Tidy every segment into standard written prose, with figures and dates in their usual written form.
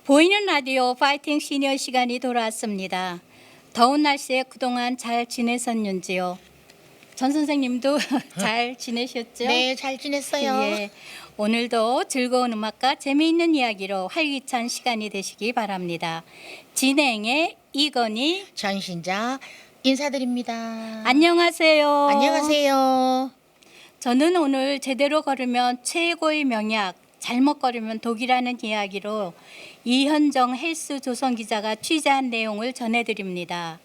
보이는 라디오 파이팅 시니어 시간이 돌아왔습니다. 더운 날씨에 그동안 잘 지내셨는지요? 전 선생님도 잘 지내셨죠? 네, 잘 지냈어요. 예. 오늘도 즐거운 음악과 재미있는 이야기로 활기찬 시간이 되시기 바랍니다. 진행의 이건희. 전신자 인사드립니다. 안녕하세요. 안녕하세요. 저는 오늘 제대로 걸으면 최고의 명약, 잘못 걸으면 독이라는 이야기로 이현정 헬스 조선 기자가 취재한 내용을 전해드립니다.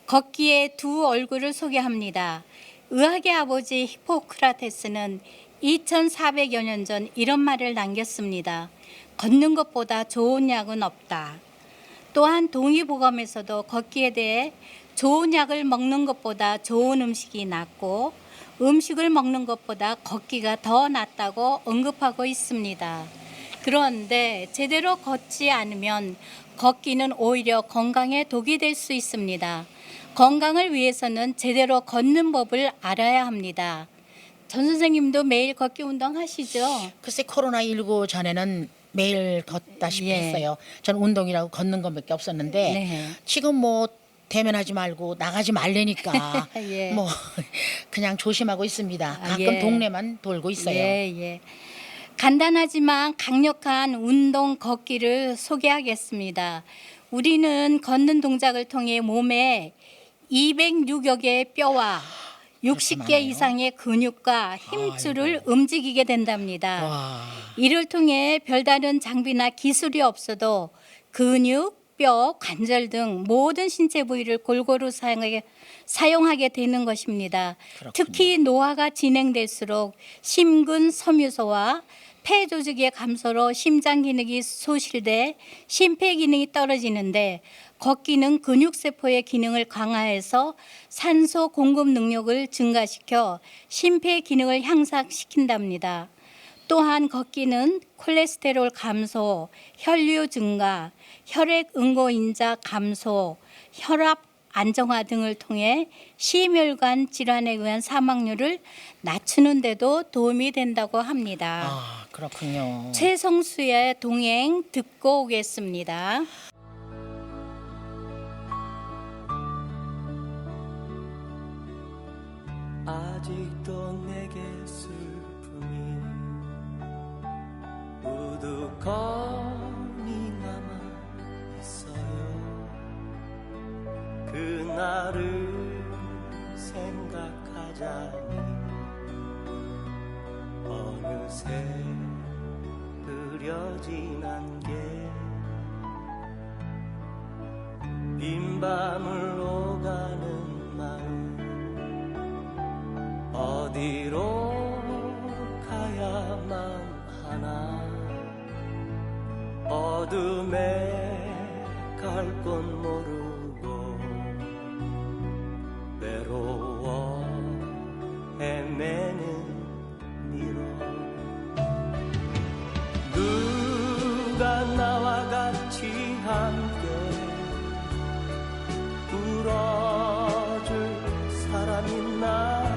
걷기의 두 얼굴을 소개합니다. 의학의 아버지 히포크라테스는 2400여 년 전 이런 말을 남겼습니다. 걷는 것보다 좋은 약은 없다. 또한 동의보감에서도 걷기에 대해 좋은 약을 먹는 것보다 좋은 음식이 낫고 음식을 먹는 것보다 걷기가 더 낫다고 언급하고 있습니다. 그런데 제대로 걷지 않으면 걷기는 오히려 건강에 독이 될 수 있습니다. 건강을 위해서는 제대로 걷는 법을 알아야 합니다. 전 선생님도 매일 걷기 운동 하시죠? 글쎄 코로나19 전에는 매일 걷다시피 예. 했어요. 전 운동이라고 걷는 것밖에 없었는데 네. 지금 뭐 대면하지 말고 나가지 말래니까 예. 뭐 그냥 조심하고 있습니다. 가끔 예. 동네만 돌고 있어요. 예. 간단하지만 강력한 운동 걷기를 소개하겠습니다. 우리는 걷는 동작을 통해 몸에 206여 개의 뼈와 60개 많아요? 이상의 근육과 힘줄을 아이고. 움직이게 된답니다. 와, 이를 통해 별다른 장비나 기술이 없어도 근육, 뼈, 관절 등 모든 신체 부위를 골고루 사용하게 되는 것입니다. 그렇군요. 특히 노화가 진행될수록 심근 섬유소와 폐 조직의 감소로 심장 기능이 소실돼 심폐 기능이 떨어지는데 걷기는 근육세포의 기능을 강화해서 산소 공급 능력을 증가시켜 심폐 기능을 향상시킨답니다. 또한 걷기는 콜레스테롤 감소, 혈류 증가, 혈액 응고인자 감소, 혈압 안정화 등을 통해 심혈관 질환에 의한 사망률을 낮추는 데도 도움이 된다고 합니다. 아 그렇군요. 최성수의 동행 듣고 오겠습니다. 아직도 내게 슬픔이 우두커니 남아 있어요. 그날을 생각하자니 어느새 흐려진 안개 빈 밤을 오가는 마음 어디로 가야만 하나 어둠에 갈 곳 모르고 외로워 헤매는 미로 누가 나와 같이 함께 울어줄 사람 있나요?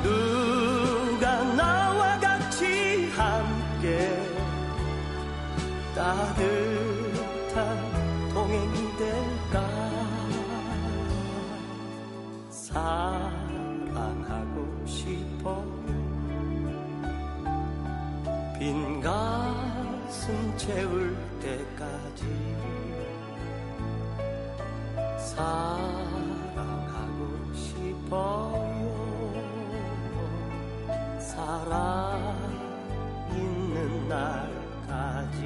누가 나와 같이 함께 따뜻한 동행이 될까? 사랑하고 싶어 빈 가슴 채울 때까지 사랑하고 싶어요. 살아있는 날까지.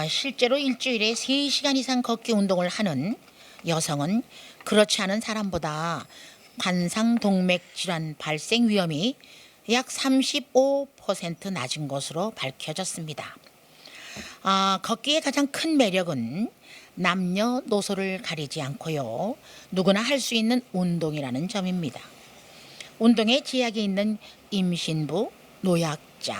실제로 일주일에 3시간 이상 걷기 운동을 하는 여성은 그렇지 않은 사람보다 관상동맥 질환 발생 위험이 약 35% 낮은 것으로 밝혀졌습니다. 걷기의 가장 큰 매력은 남녀노소를 가리지 않고요. 누구나 할 수 있는 운동이라는 점입니다. 운동에 제약이 있는 임신부, 노약자,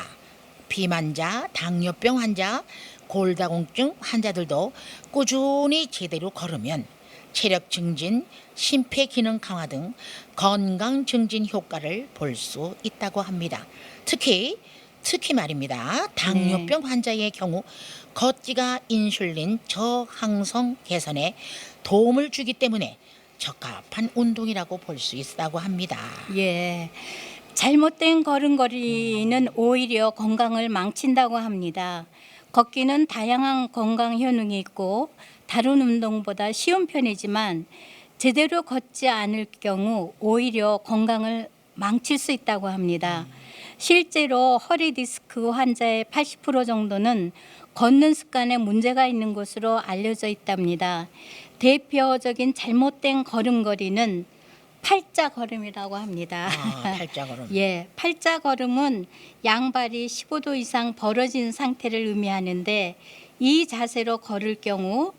비만자, 당뇨병 환자, 골다공증 환자들도 꾸준히 제대로 걸으면 체력 증진, 심폐기능 강화 등 건강 증진 효과를 볼 수 있다고 합니다. 특히 말입니다. 당뇨병 환자의 경우 걷기가 인슐린 저항성 개선에 도움을 주기 때문에 적합한 운동이라고 볼 수 있다고 합니다. 예. 잘못된 걸음걸이는 오히려 건강을 망친다고 합니다. 걷기는 다양한 건강 효능이 있고 다른 운동보다 쉬운 편이지만 제대로 걷지 않을 경우 오히려 건강을 망칠 수 있다고 합니다. 실제로 허리 디스크 환자의 80% 정도는 걷는 습관에 문제가 있는 것으로 알려져 있답니다. 대표적인 잘못된 걸음걸이는 팔자 걸음이라고 합니다. 팔자 걸음. 예, 팔자 걸음은 양발이 15도 이상 벌어진 상태를 의미하는데 이 자세로 걸을 경우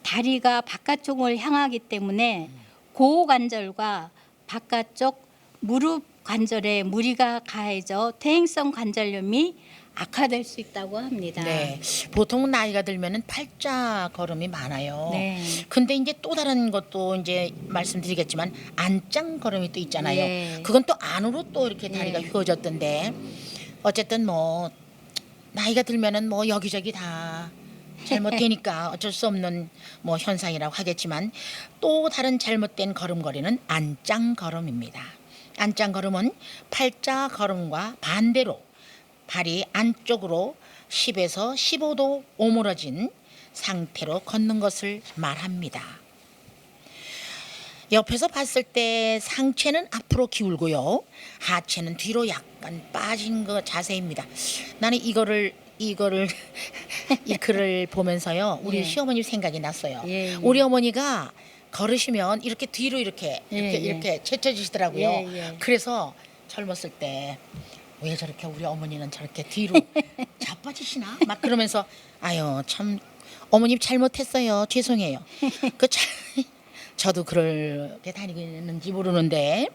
다리가 바깥쪽을 향하기 때문에 고관절과 바깥쪽 무릎 관절에 무리가 가해져 퇴행성 관절염이 악화될 수 있다고 합니다. 네, 보통 나이가 들면은 팔자 걸음이 많아요. 네. 근데 이제 또 다른 것도 이제 말씀드리겠지만 안짱 걸음이 또 있잖아요. 예. 그건 또 안으로 또 이렇게 다리가 예. 휘어졌던데 어쨌든 뭐 나이가 들면은 뭐 여기저기 다 잘못되니까 어쩔 수 없는 뭐 현상이라고 하겠지만 또 다른 잘못된 걸음걸이는 안짱 걸음입니다. 안짱 걸음은 팔자 걸음과 반대로 발이 안쪽으로 10에서 15도 오므러진 상태로 걷는 것을 말합니다. 옆에서 봤을 때 상체는 앞으로 기울고요. 하체는 뒤로 약간 빠진 그 자세입니다. 나는 이거를 이 글을 보면서요. 우리 예. 시어머니 생각이 났어요. 예, 예. 우리 어머니가 걸으시면 이렇게 뒤로 이렇게 예. 채쳐지시더라고요. 예. 그래서 젊었을 때 왜 저렇게 우리 어머니는 저렇게 뒤로 자빠지시나? 막 그러면서 아유 참 어머님 잘못했어요. 죄송해요. 저도 그렇게 다니는지 모르는데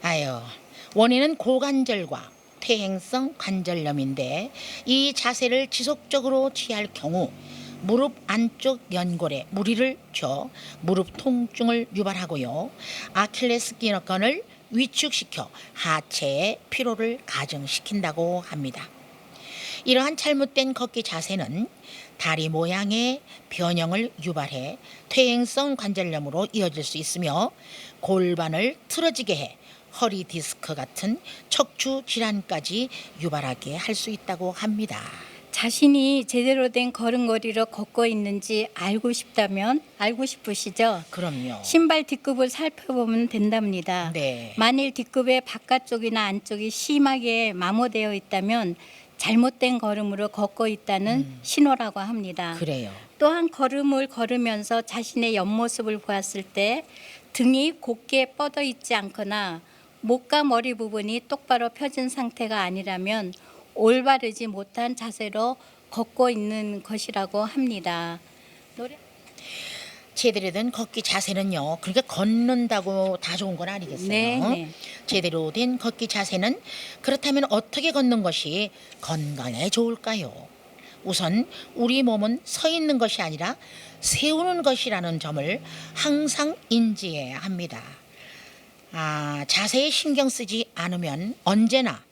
아유 원인은 고관절과 퇴행성 관절염인데 이 자세를 지속적으로 취할 경우 무릎 안쪽 연골에 무리를 줘 무릎 통증을 유발하고요. 아킬레스건을 위축시켜 하체의 피로를 가중시킨다고 합니다. 이러한 잘못된 걷기 자세는 다리 모양의 변형을 유발해 퇴행성 관절염으로 이어질 수 있으며 골반을 틀어지게 해 허리 디스크 같은 척추 질환까지 유발하게 할 수 있다고 합니다. 자신이 제대로 된 걸음걸이로 걷고 있는지 알고 싶으시죠? 그럼요. 신발 뒷굽을 살펴보면 된답니다. 네. 만일 뒷굽의 바깥쪽이나 안쪽이 심하게 마모되어 있다면 잘못된 걸음으로 걷고 있다는 신호라고 합니다. 그래요. 또한 걸음을 걸으면서 자신의 옆모습을 보았을 때 등이 곧게 뻗어 있지 않거나 목과 머리 부분이 똑바로 펴진 상태가 아니라면 올바르지 못한 자세로 걷고 있는 것이라고 합니다. 제대로 된 걷기 자세는요. 그러니까 걷는다고 다 좋은 건 아니겠어요. 네. 제대로 된 걷기 자세는 그렇다면 어떻게 걷는 것이 건강에 좋을까요? 우선 우리 몸은 서 있는 것이 아니라 세우는 것이라는 점을 항상 인지해야 합니다. 자세에 신경 쓰지 않으면 언제나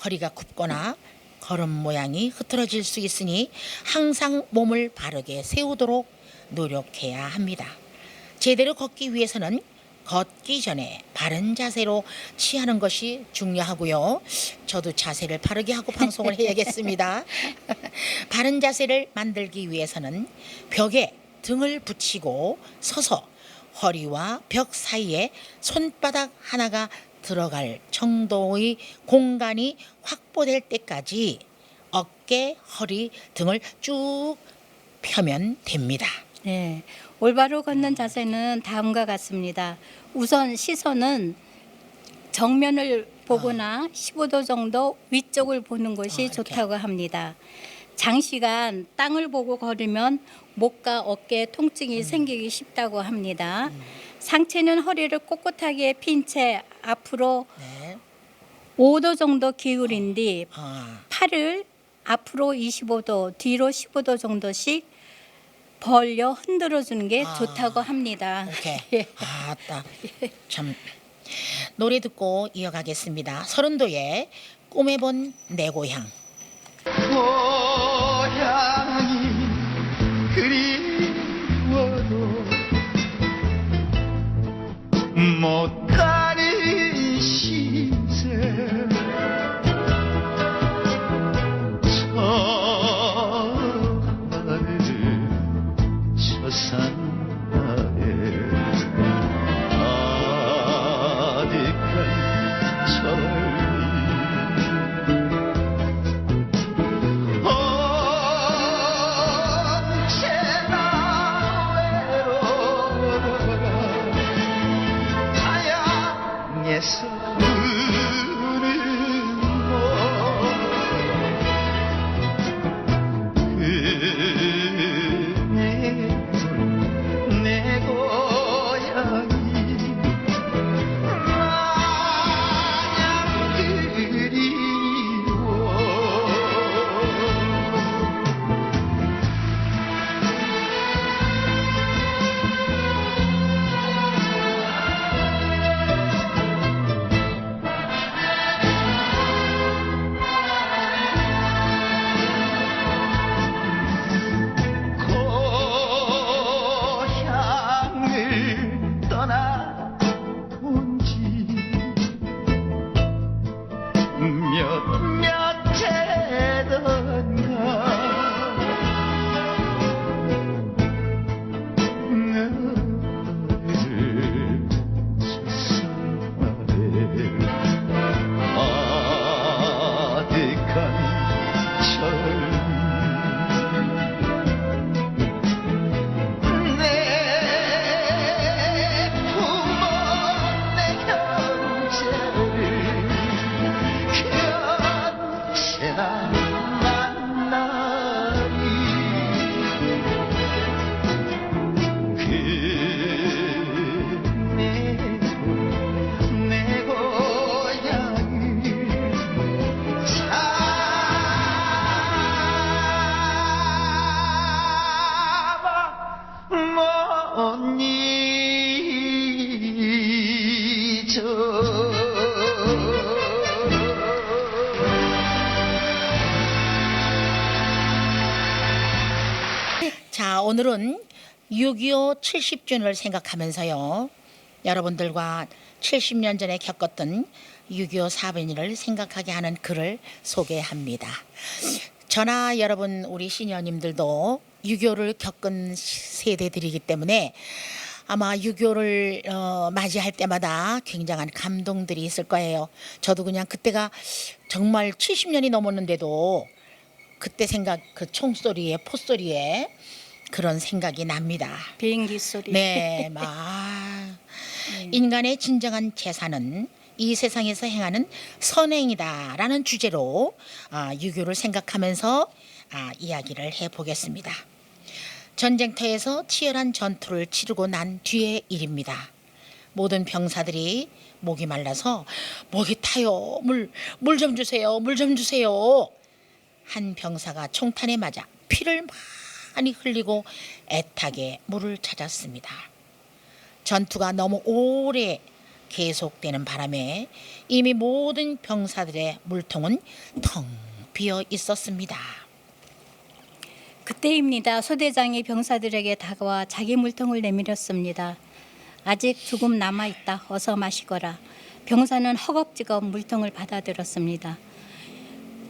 허리가 굽거나 걸음 모양이 흐트러질 수 있으니 항상 몸을 바르게 세우도록 노력해야 합니다. 제대로 걷기 위해서는 걷기 전에 바른 자세로 취하는 것이 중요하고요. 저도 자세를 바르게 하고 방송을 해야겠습니다. 바른 자세를 만들기 위해서는 벽에 등을 붙이고 서서 허리와 벽 사이에 손바닥 하나가 들어갈 정도의 공간이 확보될 때까지 어깨, 허리 등을 쭉 펴면 됩니다. 네, 올바로 걷는 자세는 다음과 같습니다. 우선 시선은 정면을 보거나 15도 정도 위쪽을 보는 것이 좋다고 합니다. 장시간 땅을 보고 걸으면 목과 어깨 통증이 생기기 쉽다고 합니다. 상체는 허리를 꼿꼿하게 핀 채 앞으로 네. 5도 정도 기울인 뒤 아, 팔을 앞으로 25도, 뒤로 15도 정도씩 벌려 흔들어 주는 게 좋다고 합니다. 이렇게. 아따. 참. 노래 듣고 이어가겠습니다. 서른도의 꿈에 본 내 고향. 고향이 그리워도 못 가는 시세 저 산나에 아득한 철이 언제나 외로워가 타양에서 우는 내 고향이 마냥 그리워 고향을 떠나온 지 몇몇 해던가 너를 세상에 아득한 철 내 부모 내 형제를 언제나 만나리 내 고향을 못 자, 오늘은 6.25 70주년을 생각하면서요. 여러분들과 70년 전에 겪었던 6.25 사변일을 생각하게 하는 글을 소개합니다. 저나 여러분 우리 시니어님들도 6.25를 겪은 세대들이기 때문에 아마 6.25를 맞이할 때마다 굉장한 감동들이 있을 거예요. 저도 그냥 그때가 정말 70년이 넘었는데도 그때 생각, 그 총소리에 포소리에 그런 생각이 납니다. 비행기 소리. 네, 인간의 진정한 재산은 이 세상에서 행하는 선행이다라는 주제로 6.25를 생각하면서 이야기를 해보겠습니다. 전쟁터에서 치열한 전투를 치르고 난 뒤의 일입니다. 모든 병사들이 목이 말라서 목이 타요. 물 좀 주세요. 물 좀 주세요. 한 병사가 총탄에 맞아 피를 많이 흘리고 애타게 물을 찾았습니다. 전투가 너무 오래 계속되는 바람에 이미 모든 병사들의 물통은 텅 비어 있었습니다. 그때입니다. 소대장이 병사들에게 다가와 자기 물통을 내밀었습니다. 아직 조금 남아있다. 어서 마시거라. 병사는 허겁지겁 물통을 받아들었습니다.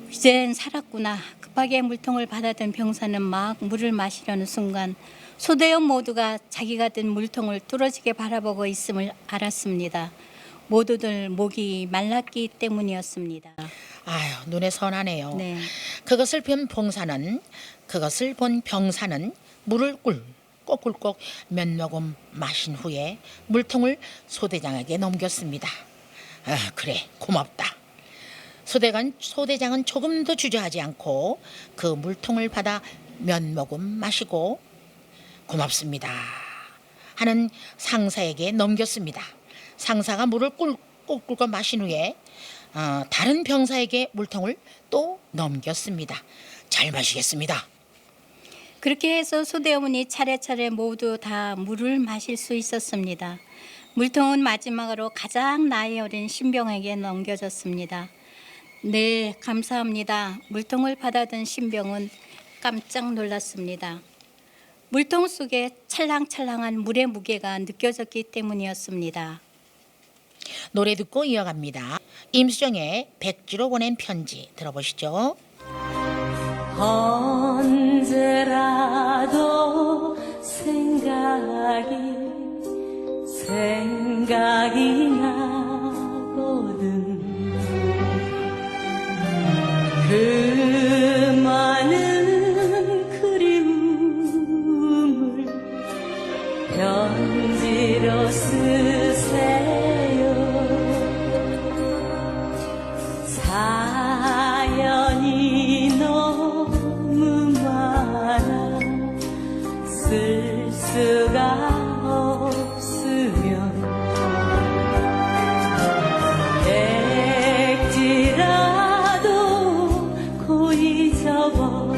이젠 살았구나. 급하게 물통을 받아든 병사는 막 물을 마시려는 순간 소대원 모두가 자기가 든 물통을 뚫어지게 바라보고 있음을 알았습니다. 모두들 목이 말랐기 때문이었습니다. 아유, 눈에 선하네요. 네. 그것을 본 병사는 물을 꿀꺽꿀꺽 몇 모금 마신 후에 물통을 소대장에게 넘겼습니다. 그래, 고맙다. 소대장은 조금도 주저하지 않고 그 물통을 받아 몇 모금 마시고 고맙습니다 하는 상사에게 넘겼습니다. 상사가 물을 꿀꿀 마신 후에 다른 병사에게 물통을 또 넘겼습니다. 잘 마시겠습니다. 그렇게 해서 소대원이 차례차례 모두 다 물을 마실 수 있었습니다. 물통은 마지막으로 가장 나이 어린 신병에게 넘겨졌습니다. 네, 감사합니다. 물통을 받아든 신병은 깜짝 놀랐습니다. 물통 속에 찰랑찰랑한 물의 무게가 느껴졌기 때문이었습니다. 노래 듣고 이어갑니다. 임수정의 백지로 보낸 편지 들어보시죠. 언제라도 생각이 나거든. 그 많은 그리움을 편지로 쓰세요. 사연이 너무 많아 쓸 수가 없으면 백지라도 고이 접어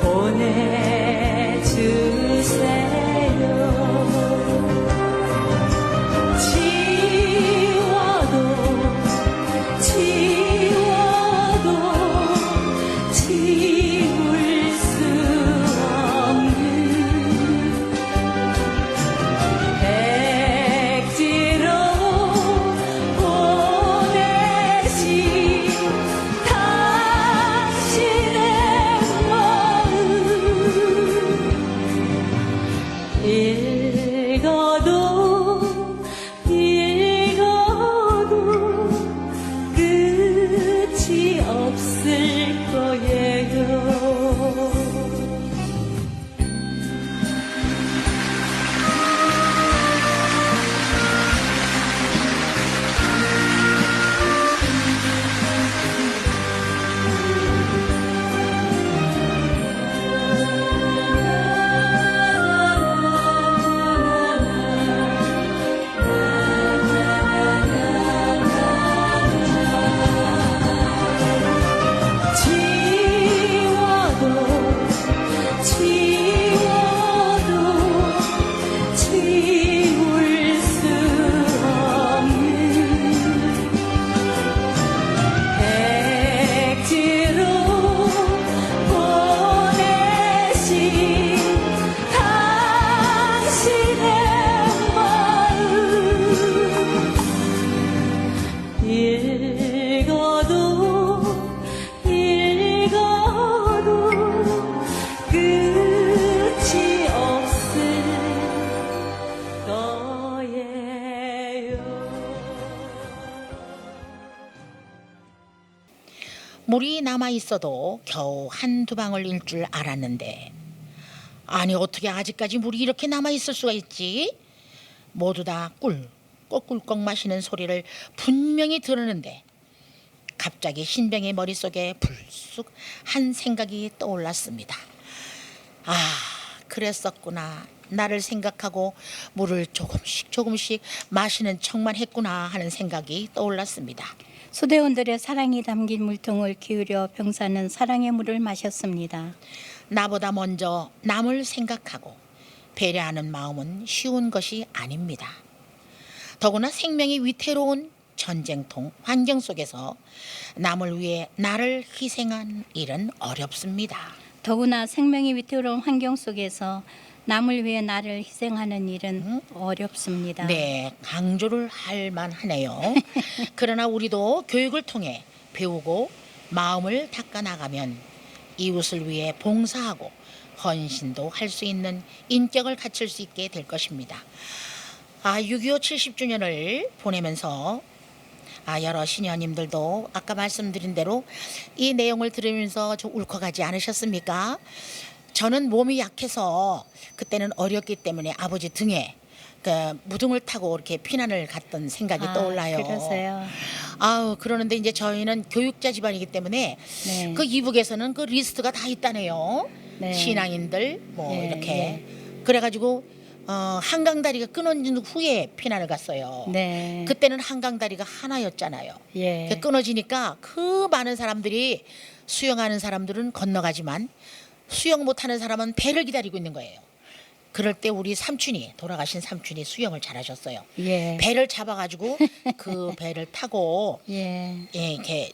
보내주세요. 지워도 지울 수 없는 백지로 보내신 당신의 마음 읽어도 끝이 없을 거예요. 지울 수 없는 백지로 보내신 당신의 마음 읽어도 끝이 없을 거예요. 물이 남아 있어도 겨우 한두 방울 일 줄 알았는데 아니 어떻게 아직까지 물이 이렇게 남아 있을 수가 있지? 모두 다 꿀꺽꿀꺽 마시는 소리를 분명히 들었는데 갑자기 신병의 머릿속에 불쑥 한 생각이 떠올랐습니다. 그랬었구나. 나를 생각하고 물을 조금씩 마시는 척만 했구나 하는 생각이 떠올랐습니다. 소대원들의 사랑이 담긴 물통을 기울여 병사는 사랑의 물을 마셨습니다. 나보다 먼저 남을 생각하고 배려하는 마음은 쉬운 것이 아닙니다. 더구나 생명이 위태로운 전쟁통 환경 속에서 남을 위해 나를 희생한 일은 어렵습니다. 더구나 생명이 위태로운 환경 속에서 남을 위해 나를 희생하는 일은 어렵습니다. 네, 강조를 할 만하네요. 그러나 우리도 교육을 통해 배우고 마음을 닦아나가면 이웃을 위해 봉사하고 헌신도 할 수 있는 인격을 갖출 수 있게 될 것입니다. 6.25 70주년을 보내면서 여러 시녀님들도 아까 말씀드린 대로 이 내용을 들으면서 좀 울컥하지 않으셨습니까? 저는 몸이 약해서 그때는 어렸기 때문에 아버지 등에 그 무등을 타고 이렇게 피난을 갔던 생각이 떠올라요. 그러세요. 아우 그러는데 이제 저희는 교육자 집안이기 때문에 네. 그 이북에서는 그 리스트가 다 있다네요. 네. 신앙인들 뭐 네, 이렇게 네. 그래가지고 한강다리가 끊어진 후에 피난을 갔어요. 네. 그때는 한강다리가 하나였잖아요. 예. 끊어지니까 그 많은 사람들이 수영하는 사람들은 건너가지만 수영 못하는 사람은 배를 기다리고 있는 거예요. 그럴 때 우리 삼촌이 돌아가신 삼촌이 수영을 잘하셨어요. 예. 배를 잡아가지고 그 배를 타고 예. 예, 이렇게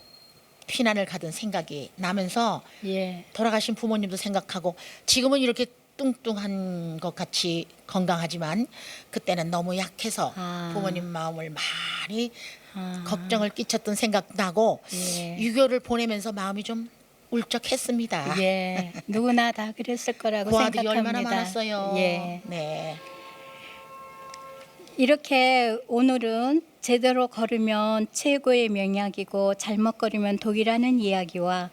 피난을 가던 생각이 나면서 예. 돌아가신 부모님도 생각하고 지금은 이렇게 뚱뚱한 것 같이 건강하지만 그때는 너무 약해서 아. 부모님 마음을 많이 아. 걱정을 끼쳤던 생각 나고 예. 유교를 보내면서 마음이 좀 울적했습니다. 예. 누구나 다 그랬을 거라고 고아들이 생각합니다. 얼마나 많았어요. 예. 네. 이렇게 오늘은 제대로 걸으면 최고의 명약이고 잘못 걸으면 독이라는 이야기와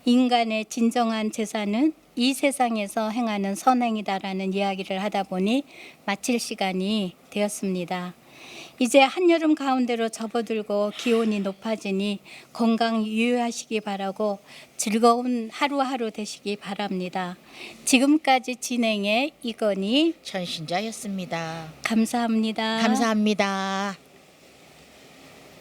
인간의 진정한 재산은 이 세상에서 행하는 선행이다라는 이야기를 하다 보니 마칠 시간이 되었습니다. 이제 한여름 가운데로 접어들고 기온이 높아지니 건강 유의하시기 바라고 즐거운 하루하루 되시기 바랍니다. 지금까지 진행의 이건희 천신자였습니다. 감사합니다. 감사합니다.